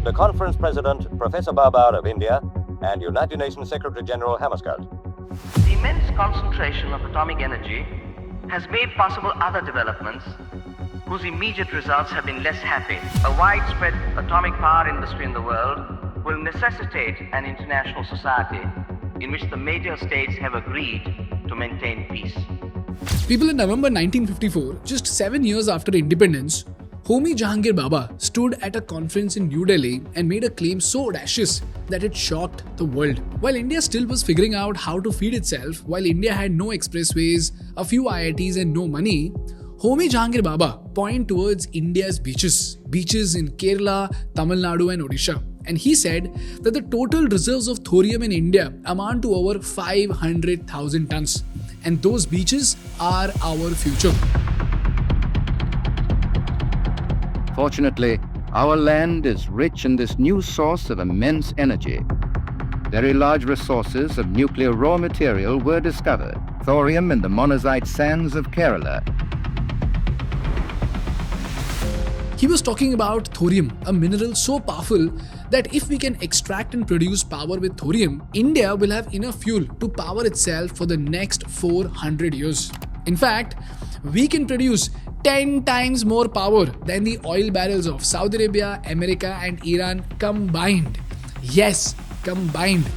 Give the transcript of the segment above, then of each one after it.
the conference president, Professor Bhabha of India, and United Nations Secretary General Hammarskjöld. The immense concentration of atomic energy has made possible other developments whose immediate results have been less happy. A widespread atomic power industry in the world will necessitate an international society in which the major states have agreed to maintain peace. People, in November 1954, just 7 years after independence, Homi Jehangir Bhabha stood at a conference in New Delhi and made a claim so audacious that it shocked the world. While India still was figuring out how to feed itself, while India had no expressways, a few IITs and no money, Homi Jehangir Bhabha pointed towards India's beaches in Kerala, Tamil Nadu and Odisha. And he said that the total reserves of thorium in India amount to over 500,000 tons. And those beaches are our future. Fortunately, our land is rich in this new source of immense energy. Very large resources of nuclear raw material were discovered, thorium in the monazite sands of Kerala. He was talking about thorium, a mineral so powerful that if we can extract and produce power with thorium, India will have enough fuel to power itself for the next 400 years. In fact, we can produce 10 times more power than the oil barrels of Saudi Arabia, America and Iran combined. Yes, combined.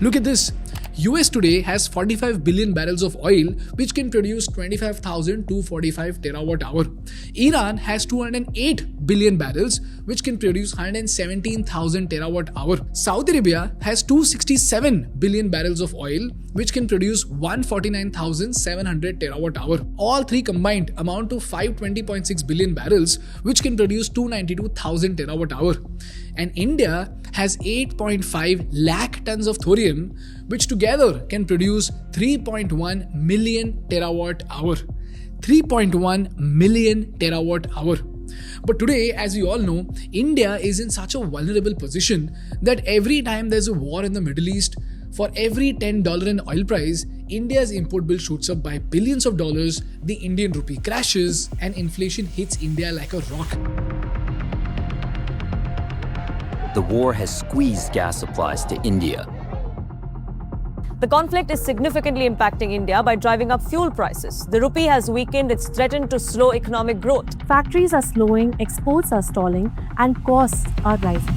Look at this. US today has 45 billion barrels of oil which can produce 25,245 terawatt hour. Iran has 208 billion barrels which can produce 117,000 terawatt hour. Saudi Arabia has 267 billion barrels of oil which can produce 149,700 terawatt hour. All three combined amount to 520.6 billion barrels which can produce 292,000 terawatt hour. And India has 8.5 lakh tons of thorium which together can produce 3.1 million terawatt hour. 3.1 million terawatt hour. But today, as we all know, India is in such a vulnerable position that every time there's a war in the Middle East, for every $10 in oil price, India's import bill shoots up by billions of dollars, the Indian rupee crashes, and inflation hits India like a rock. The war has squeezed gas supplies to India. The conflict is significantly impacting India by driving up fuel prices. The rupee has weakened, it's threatened to slow economic growth. Factories are slowing, exports are stalling, and costs are rising.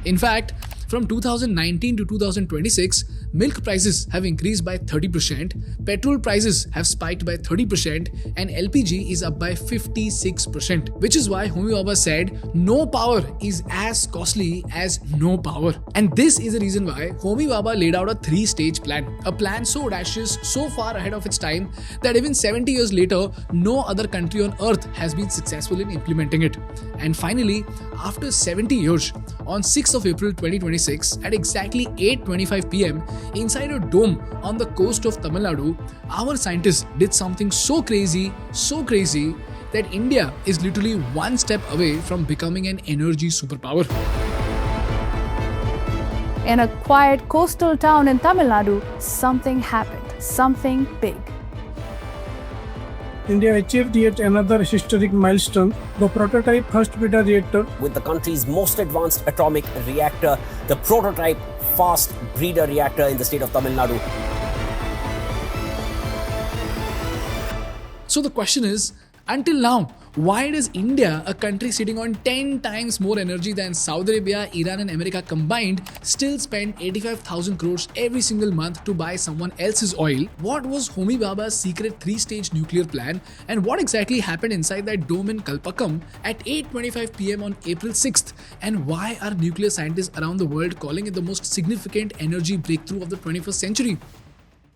In fact, from 2019 to 2026, milk prices have increased by 30%, petrol prices have spiked by 30%, and LPG is up by 56%. Which is why Homi Bhabha said, no power is as costly as no power. And this is the reason why Homi Bhabha laid out a 3-stage plan. A plan so audacious, so far ahead of its time, that even 70 years later, no other country on earth has been successful in implementing it. And finally, after 70 years, on 6th of April 2026, at exactly 8:25 p.m., inside a dome on the coast of Tamil Nadu, our scientists did something so crazy that India is literally one step away from becoming an energy superpower. In a quiet coastal town in Tamil Nadu, something happened, something big. India achieved yet another historic milestone, the prototype first beta reactor. With the country's most advanced atomic reactor, the prototype fast breeder reactor in the state of Tamil Nadu. So the question is, until now, why does India, a country sitting on 10 times more energy than Saudi Arabia, Iran and America combined, still spend 85,000 crores every single month to buy someone else's oil? What was Homi Bhabha's secret 3-stage nuclear plan, and what exactly happened inside that dome in Kalpakkam at 8:25 p.m. on April 6th? And why are nuclear scientists around the world calling it the most significant energy breakthrough of the 21st century?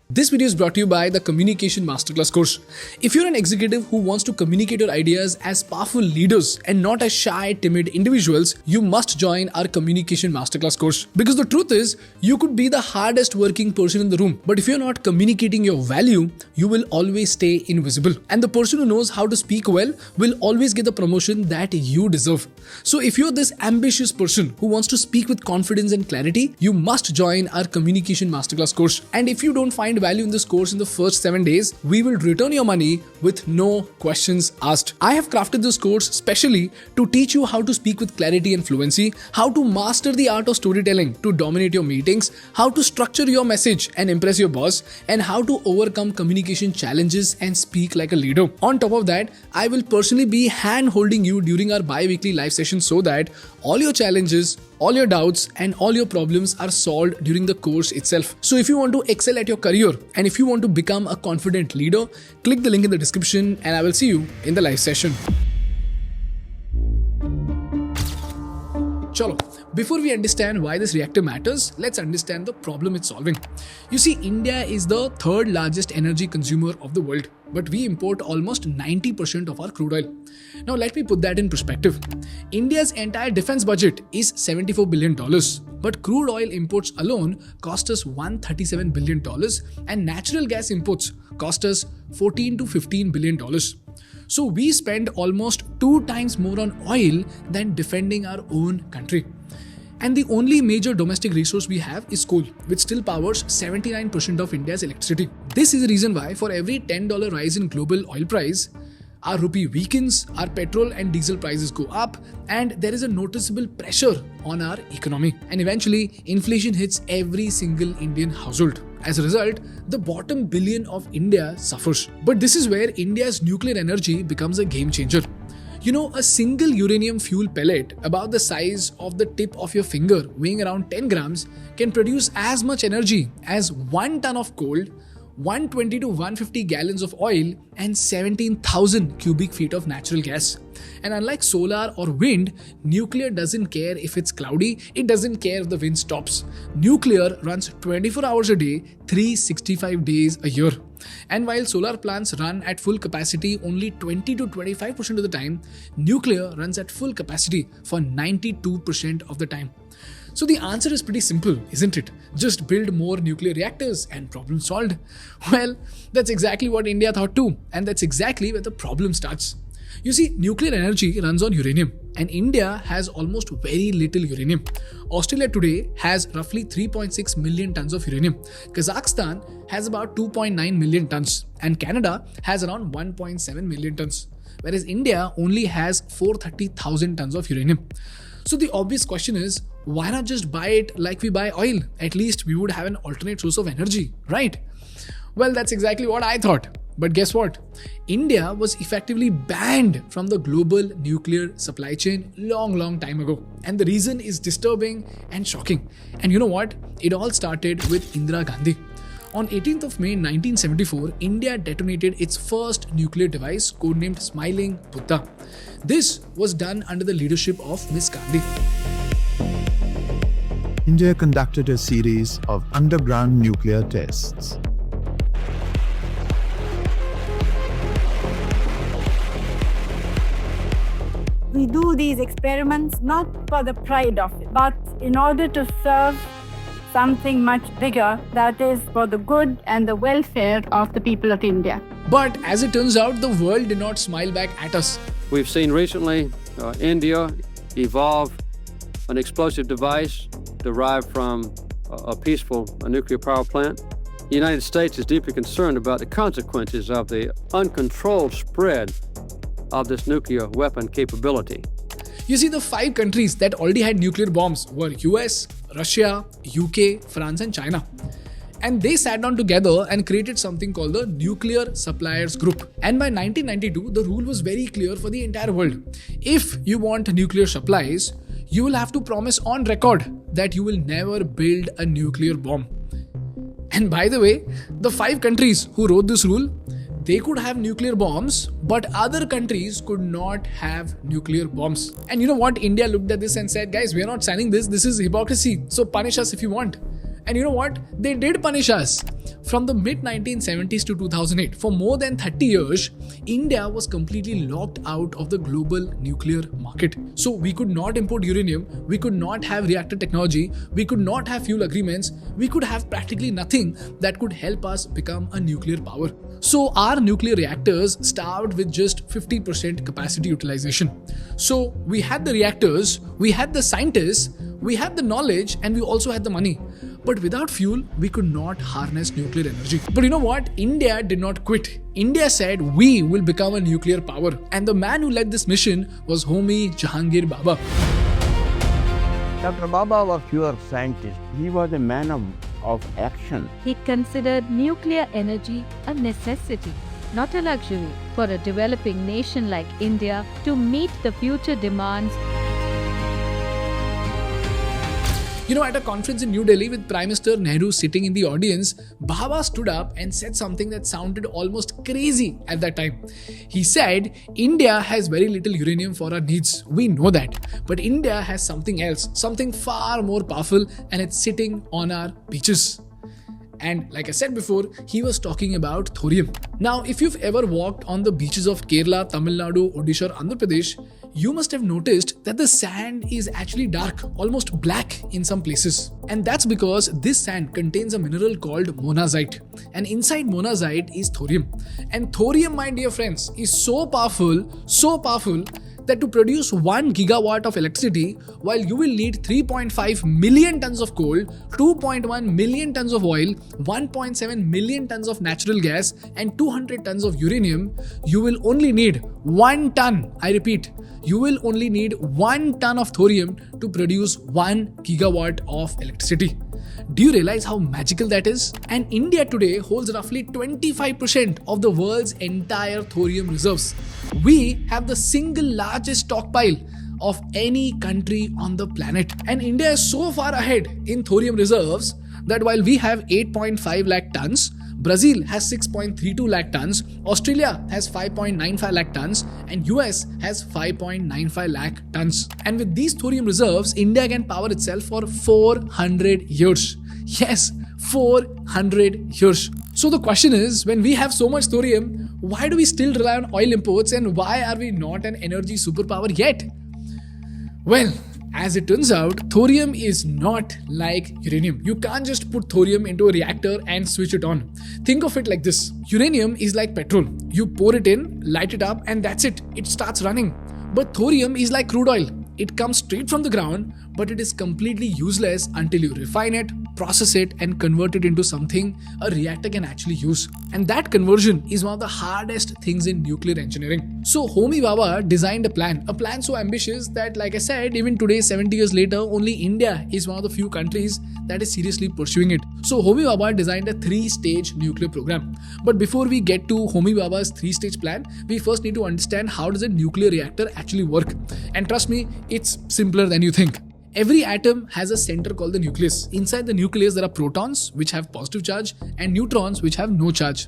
This video is brought to you by the Communication Masterclass course. If you're an executive who wants to communicate your ideas as powerful leaders and not as shy, timid individuals, you must join our Communication Masterclass course. Because the truth is, you could be the hardest working person in the room, but if you're not communicating your value, you will always stay invisible. And the person who knows how to speak well will always get the promotion that you deserve. So if you're this ambitious person who wants to speak with confidence and clarity, you must join our Communication Masterclass course. And if you don't find value in this course in the first 7 days, we will return your money with no questions asked. I have crafted this course specially to teach you how to speak with clarity and fluency, how to master the art of storytelling to dominate your meetings, how to structure your message and impress your boss, and how to overcome communication challenges and speak like a leader. On top of that, I will personally be hand-holding you during our bi-weekly live sessions so that all your challenges, all your doubts and all your problems are solved during the course itself. So if you want to excel at your career and if you want to become a confident leader, click the link in the description and I will see you in the live session. Chalo, before we understand why this reactor matters, let's understand the problem it's solving. You see, India is the third largest energy consumer of the world, but we import almost 90% of our crude oil. Now let me put that in perspective. India's entire defense budget is $74 billion, but crude oil imports alone cost us $137 billion and natural gas imports cost us $14 to $15 billion. So we spend almost 2 times more on oil than defending our own country. And the only major domestic resource we have is coal, which still powers 79% of India's electricity. This is the reason why for every $10 rise in global oil price, our rupee weakens, our petrol and diesel prices go up, and there is a noticeable pressure on our economy. And eventually, inflation hits every single Indian household. As a result, the bottom billion of India suffers. But this is where India's nuclear energy becomes a game changer. You know, a single uranium fuel pellet about the size of the tip of your finger, weighing around 10 grams, can produce as much energy as 1 ton of coal, 120 to 150 gallons of oil, and 17,000 cubic feet of natural gas. And unlike solar or wind, nuclear doesn't care if it's cloudy, it doesn't care if the wind stops. Nuclear runs 24 hours a day, 365 days a year. And while solar plants run at full capacity only 20 to 25% of the time, nuclear runs at full capacity for 92% of the time. So the answer is pretty simple, isn't it? Just build more nuclear reactors and problem solved. Well, that's exactly what India thought too, and that's exactly where the problem starts. You see, nuclear energy runs on uranium, and India has almost very little uranium. Australia today has roughly 3.6 million tons of uranium. Kazakhstan has about 2.9 million tons, and Canada has around 1.7 million tons, whereas India only has 430,000 tons of uranium. So the obvious question is, why not just buy it like we buy oil? At least we would have an alternate source of energy, right? Well, that's exactly what I thought. But guess what? India was effectively banned from the global nuclear supply chain long time ago. And the reason is disturbing and shocking. And you know what? It all started with Indira Gandhi. On 18th of May 1974, India detonated its first nuclear device codenamed Smiling Buddha. This was done under the leadership of Miss Gandhi. India conducted a series of underground nuclear tests. We do these experiments not for the pride of it, but in order to serve something much bigger, that is for the good and the welfare of the people of India. But as it turns out, the world did not smile back at us. We've seen recently India evolve an explosive device derived from a peaceful nuclear power plant. The United States is deeply concerned about the consequences of the uncontrolled spread of this nuclear weapon capability. You see, the 5 countries that already had nuclear bombs were US, Russia, UK, France and China. And they sat down together and created something called the Nuclear Suppliers Group. And by 1992, the rule was very clear for the entire world. If you want nuclear supplies, you will have to promise on record that you will never build a nuclear bomb. And by the way, the 5 countries who wrote this rule, they could have nuclear bombs, but other countries could not have nuclear bombs. And you know what? India looked at this and said, guys, we are not signing this. This is hypocrisy. So punish us if you want. And you know what? They did punish us. From the mid-1970s to 2008, for more than 30 years, India was completely locked out of the global nuclear market. So we could not import uranium, we could not have reactor technology, we could not have fuel agreements, we could have practically nothing that could help us become a nuclear power. So our nuclear reactors starved with just 50% capacity utilization. So we had the reactors, we had the scientists, we had the knowledge, and we also had the money. But without fuel, we could not harness nuclear energy. But you know what? India did not quit. India said we will become a nuclear power. And the man who led this mission was Homi Jehangir Bhabha. Dr. Bhabha was pure scientist. He was a man of action. He considered nuclear energy a necessity, not a luxury, for a developing nation like India to meet the future demands. You know, at a conference in New Delhi with Prime Minister Nadu sitting in the audience, Bhabha stood up and said something that sounded almost crazy at that time. He said, India has very little uranium for our needs. We know that. But India has something else, something far more powerful, and it's sitting on our beaches. And like I said before, he was talking about thorium. Now, if you've ever walked on the beaches of Kerala, Tamil Nadu, Odisha or Andhra Pradesh, you must have noticed that the sand is actually dark, almost black in some places. And that's because this sand contains a mineral called monazite. And inside monazite is thorium. And thorium, my dear friends, is so powerful that to produce 1 gigawatt of electricity, while you will need 3.5 million tons of coal, 2.1 million tons of oil, 1.7 million tons of natural gas, and 200 tons of uranium, you will only need 1 ton. I repeat, you will only need 1 ton of thorium to produce 1 gigawatt of electricity. Do you realize how magical that is? And India today holds roughly 25% of the world's entire thorium reserves. We have the single largest stockpile of any country on the planet. And India is so far ahead in thorium reserves that while we have 8.5 lakh tons, Brazil has 6.32 lakh tons, Australia has 5.95 lakh tons, and US has 5.95 lakh tons. And with these thorium reserves, India can power itself for 400 years. Yes, 400 years. So the question is, when we have so much thorium, why do we still rely on oil imports and why are we not an energy superpower yet? Well, as it turns out, thorium is not like uranium. You can't just put thorium into a reactor and switch it on. Think of it like this. Uranium is like petrol. You pour it in, light it up, and that's it. It starts running. But thorium is like crude oil. It comes straight from the ground, but it is completely useless until you refine it, process it, and convert it into something a reactor can actually use. And that conversion is one of the hardest things in nuclear engineering. So Homi Bhabha designed a plan so ambitious that, like I said, even today, 70 years later, only India is one of the few countries that is seriously pursuing it. So Homi Bhabha designed a 3-stage nuclear program. But before we get to Homi Bhabha's 3-stage plan, we first need to understand how does a nuclear reactor actually work. And trust me, it's simpler than you think. Every atom has a center called the nucleus. Inside the nucleus, there are protons, which have positive charge, and neutrons, which have no charge.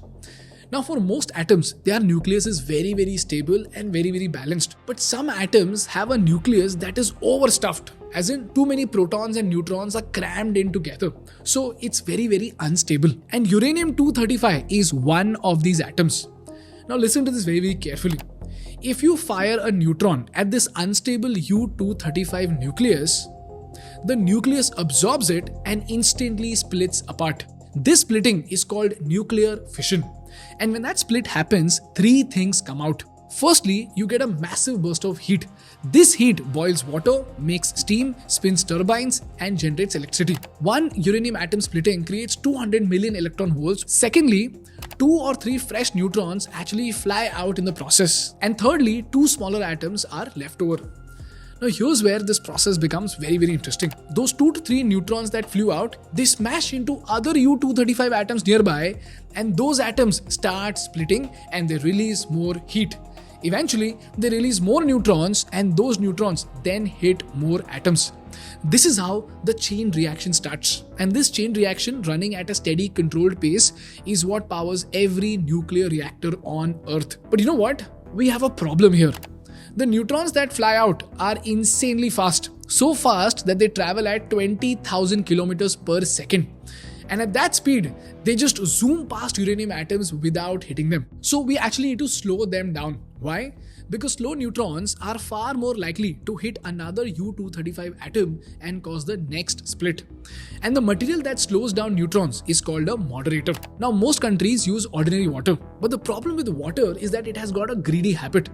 Now, for most atoms, their nucleus is very, very stable and very, very balanced. But some atoms have a nucleus that is overstuffed, as in too many protons and neutrons are crammed in together. So it's very, very unstable. And uranium-235 is one of these atoms. Now, listen to this very, very carefully. If you fire a neutron at this unstable U-235 nucleus, the nucleus absorbs it and instantly splits apart. This splitting is called nuclear fission. And when that split happens, 3 things come out. Firstly, you get a massive burst of heat. This heat boils water, makes steam, spins turbines, and generates electricity. One uranium atom splitting creates 200 million electron volts. Secondly, 2 or 3 fresh neutrons actually fly out in the process. And thirdly, 2 smaller atoms are left over. Now here's where this process becomes very, very interesting. Those 2 to 3 neutrons that flew out, they smash into other U-235 atoms nearby, and those atoms start splitting and they release more heat. Eventually, they release more neutrons and those neutrons then hit more atoms. This is how the chain reaction starts. And this chain reaction running at a steady controlled pace is what powers every nuclear reactor on Earth. But you know what? We have a problem here. The neutrons that fly out are insanely fast. So fast that they travel at 20,000 kilometers per second. And at that speed, they just zoom past uranium atoms without hitting them. So we actually need to slow them down. Why? Because slow neutrons are far more likely to hit another U-235 atom and cause the next split. And the material that slows down neutrons is called a moderator. Now, most countries use ordinary water. But the problem with water is that it has got a greedy habit.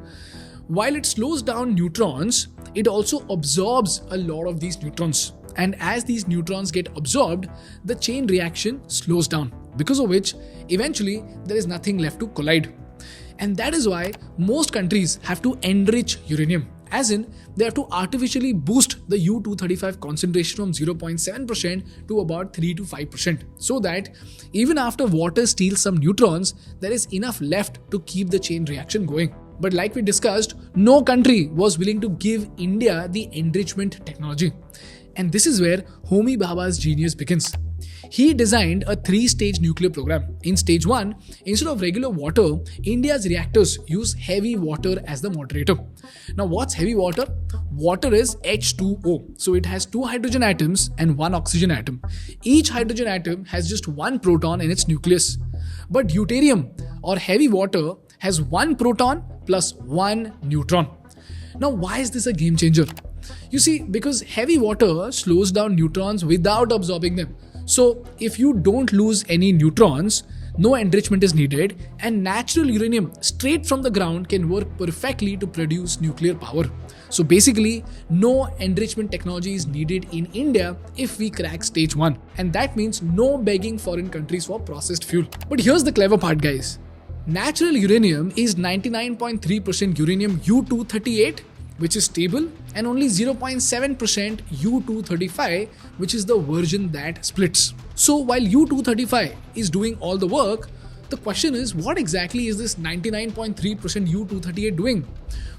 While it slows down neutrons, it also absorbs a lot of these neutrons. And as these neutrons get absorbed, the chain reaction slows down, because of which eventually there is nothing left to collide. And that is why most countries have to enrich uranium, as in they have to artificially boost the U-235 concentration from 0.7% to about 3 to 5%, so that even after water steals some neutrons, there is enough left to keep the chain reaction going. But like we discussed, no country was willing to give India the enrichment technology. And this is where Homi Bhabha's genius begins. He designed a 3-stage nuclear program. In stage 1, instead of regular water, India's reactors use heavy water as the moderator. Now, what's heavy water? Water is H2O. So it has 2 hydrogen atoms and 1 oxygen atom. Each hydrogen atom has just 1 proton in its nucleus. But deuterium, or heavy water, has 1 proton plus 1 neutron. Now, why is this a game changer? You see, because heavy water slows down neutrons without absorbing them. So, if you don't lose any neutrons, no enrichment is needed, and natural uranium straight from the ground can work perfectly to produce nuclear power. So basically, no enrichment technology is needed in India if we crack stage 1. And that means no begging foreign countries for processed fuel. But here's the clever part, guys. Natural uranium is 99.3% uranium U-238, which is stable, and only 0.7% U-235, which is the version that splits. So while U-235 is doing all the work, the question is, what exactly is this 99.3% U-238 doing?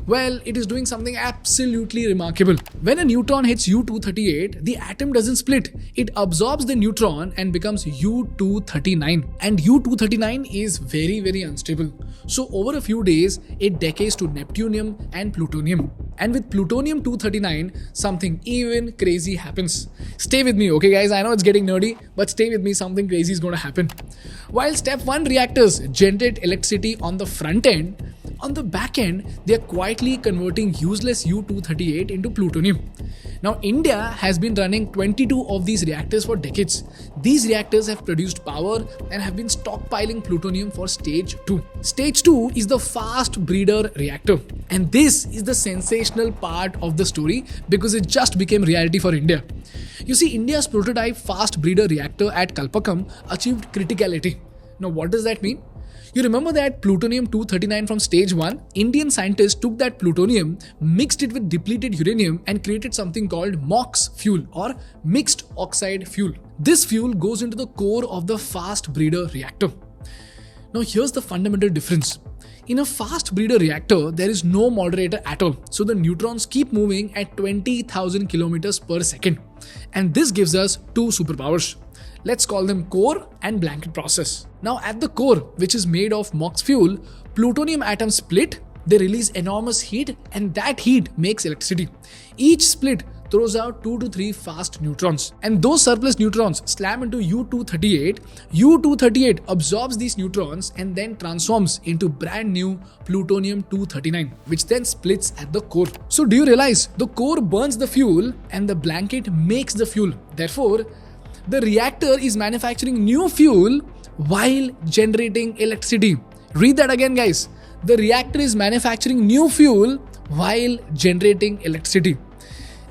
Well, it is doing something absolutely remarkable. When a neutron hits U-238, the atom doesn't split. It absorbs the neutron and becomes U-239. And U-239 is very, very unstable. So over a few days, it decays to neptunium and plutonium. And with plutonium-239, something even crazy happens. Stay with me, okay guys? I know it's getting nerdy, but stay with me, something crazy is going to happen. While step 1 reactors generate electricity on the front end, on the back end, they are quietly converting useless U-238 into plutonium. Now, India has been running 22 of these reactors for decades. These reactors have produced power and have been stockpiling plutonium for stage 2. Stage 2 is the fast breeder reactor. And this is the sensational part of the story because it just became reality for India. You see, India's prototype fast breeder reactor at Kalpakam achieved criticality. Now, what does that mean? You remember that plutonium-239 from stage 1? Indian scientists took that plutonium, mixed it with depleted uranium and created something called MOX fuel, or mixed oxide fuel. This fuel goes into the core of the fast breeder reactor. Now here's the fundamental difference. In a fast breeder reactor, there is no moderator at all. So the neutrons keep moving at 20,000 kilometers per second. And this gives us 2 superpowers. Let's call them core and blanket process. Now at the core, which is made of MOX fuel, plutonium atoms split, they release enormous heat, and that heat makes electricity. Each split throws out 2 to 3 fast neutrons, and those surplus neutrons slam into U-238. U-238 absorbs these neutrons and then transforms into brand new plutonium-239, which then splits at the core. So do you realize the core burns the fuel and the blanket makes the fuel? Therefore, the reactor is manufacturing new fuel while generating electricity. Read that again, guys. The reactor is manufacturing new fuel while generating electricity.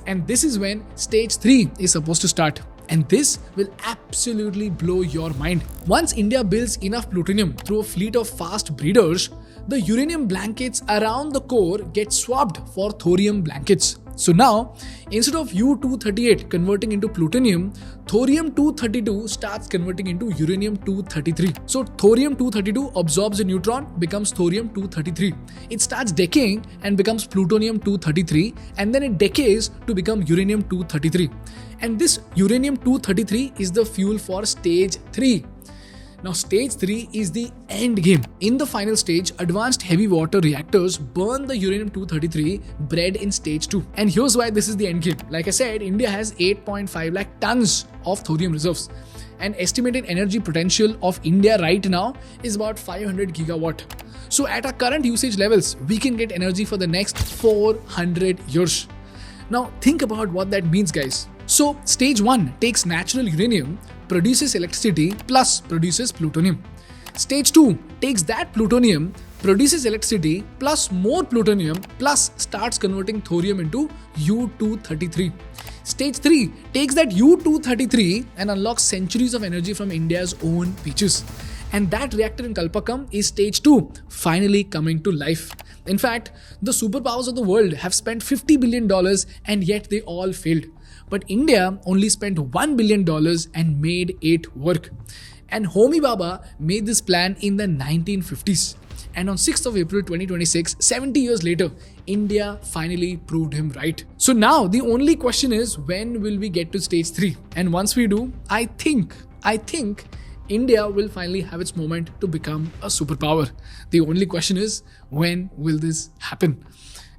And this is when stage 3 is supposed to start. And this will absolutely blow your mind. Once India builds enough plutonium through a fleet of fast breeders, the uranium blankets around the core get swapped for thorium blankets. So now, instead of U-238 converting into plutonium, thorium-232 starts converting into uranium-233. So thorium-232 absorbs a neutron, becomes thorium-233. It starts decaying and becomes plutonium-233, and then it decays to become uranium-233. And this uranium-233 is the fuel for stage 3. Now stage 3 is the end game. In the final stage, advanced heavy water reactors burn the uranium-233 bred in stage 2. And here's why this is the end game. Like I said, India has 8.5 lakh tons of thorium reserves. And estimated energy potential of India right now is about 500 gigawatt. So at our current usage levels, we can get energy for the next 400 years. Now think about what that means, guys. So stage 1 takes natural uranium, produces electricity plus produces plutonium. Stage 2 takes that plutonium, produces electricity plus more plutonium plus starts converting thorium into U-233. Stage 3 takes that U-233 and unlocks centuries of energy from India's own beaches. And that reactor in Kalpakam is stage 2, finally coming to life. In fact, the superpowers of the world have spent $50 billion and yet they all failed. But India only spent $1 billion and made it work. And Homi Bhabha made this plan in the 1950s. And on 6th of April 2026, 70 years later, India finally proved him right. So now the only question is, when will we get to stage 3? And once we do, I think India will finally have its moment to become a superpower. The only question is, when will this happen?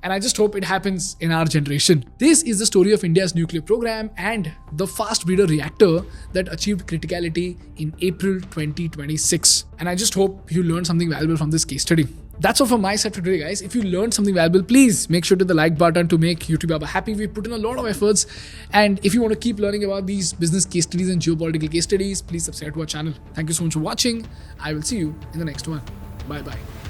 And I just hope it happens in our generation. This is the story of India's nuclear program and the fast breeder reactor that achieved criticality in April 2026. And I just hope you learned something valuable from this case study. That's all from my side for today, guys. If you learned something valuable, please make sure to hit the like button to make YouTube Baba happy. We put in a lot of efforts. And if you want to keep learning about these business case studies and geopolitical case studies, please subscribe to our channel. Thank you so much for watching. I will see you in the next one. Bye-bye.